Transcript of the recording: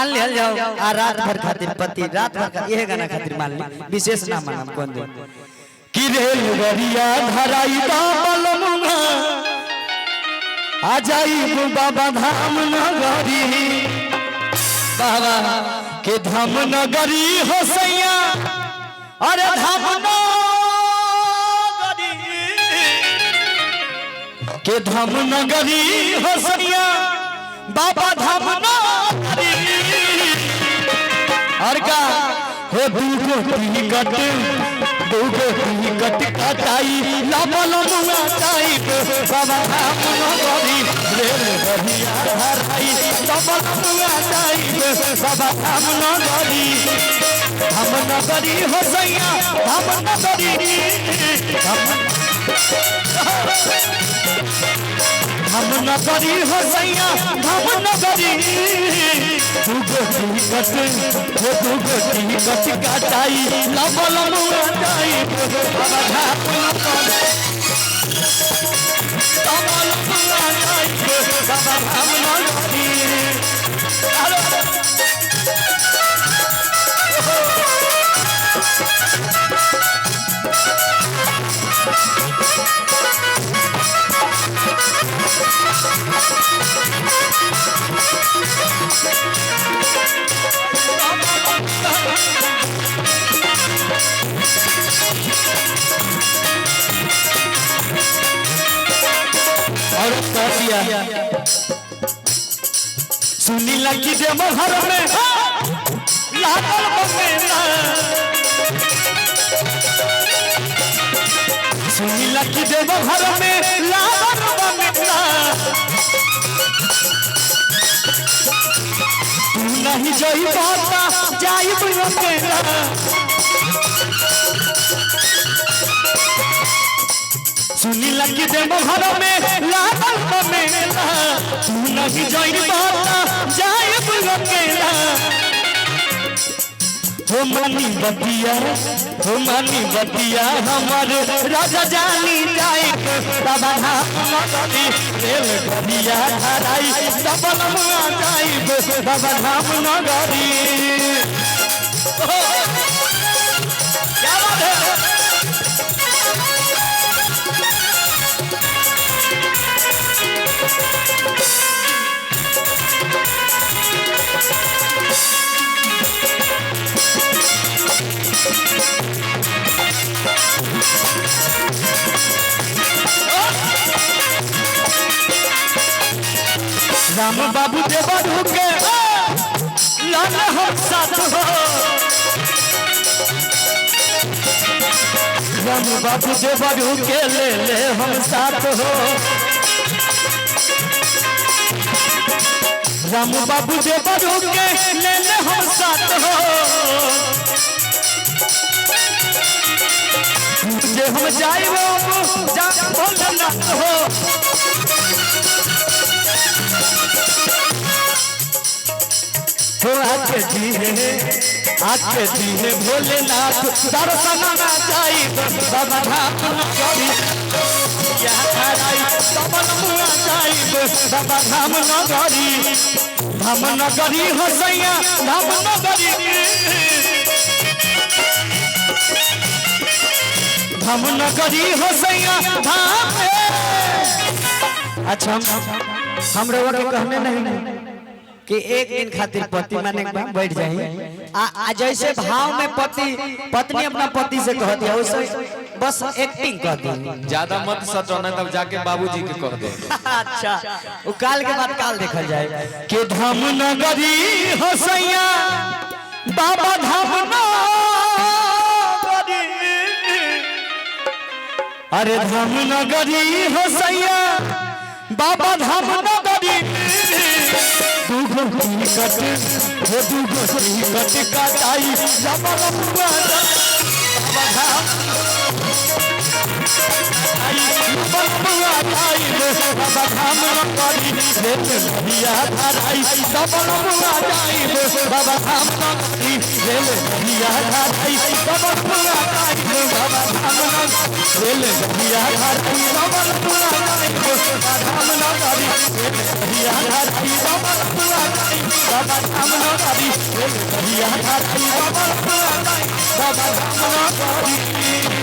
मान लिया जाओ आ रात भर खातिर पति रात भर का यह गाना खातिर मान ली विशेष ना मानम कौन दे कि रेल गरिया धराई बलमुना आ जाई बाबा धाम नगरी बाबा के धाम नगरी हो सैया अरे धाम नगरी के धाम नगरी हो सैया बाबा धाम नगरी और का हो दूगो टिकट कटाई लबल मुआ चाई बाबा धाम नगरी रेल गरिया धराई लबल मुआ चाई बाबा धाम नगरी हो सैया धाम नगरी हम नगरी हो सैया हम नगरी दूगो टिकट कटाई लबल मुआ चाई बाबा धाम नगरी लबल मुआ चाई बाबा धाम नगरी और सुनी लगी दे घर में लागल बमेला सुनी लगी दे घर में लागल बमेला तू नहीं जई बाता जाई बमेला सुनी लगी दे घर में लागल बमेला तू नहीं जई बाता जाई बमेला हो मानी बतिया हमारे राजा जानी जाए बाबा धाम नगरी रेल गरिया धराई डबल मुआ जाए बाबा धाम नगरी क्या बात है राम बाबू देवा ढूंढे लाल हम साथ हो राम बाबू देवा ढूंढे ले हम साथ हो राम बाबू देवा ढूंढे ले हम साथ हो जे हम जाए वो जा भोलेनाथ हो आके जी भोलेनाथ दर्शन ना जाई बाबा धाम नगरी डबल मुआ जाई बाबा धाम नगरी हो सैया धाम नगरी हो सैया धाम। अच्छा हम लोग कहने नहीं कि एक दिन खातिर पति माने बैठ जाए आ जैसे भाव में पत्नी अपना पति से कहती है वैसे बस एक्टिंग कर दी ज्यादा मत सचो ना तब जाके बाबूजी के कह दे। अच्छा वो काल के बाद काल देखल जाए कि धाम नगरी हो सैया बाबा धाम नगरी अरे धाम नगरी हो सैया बाबा धाम नगरी दूगो टिकट कटाई बाबा धाम बाबा धाम नगरी रेल गरिया धराई डबल मुआ जाई बाबा धाम नगरी रेल गरिया धराई डबल मुआ जाई बाबा धाम नगरी रेल गरिया धराई डबल मुआ जाई बाबा धाम नगरी बढ़िया धाराई बाबा पुआ गाई बाबा सामना करी बढ़िया धाराई बाबा पुआ गाई बाबा सामना करी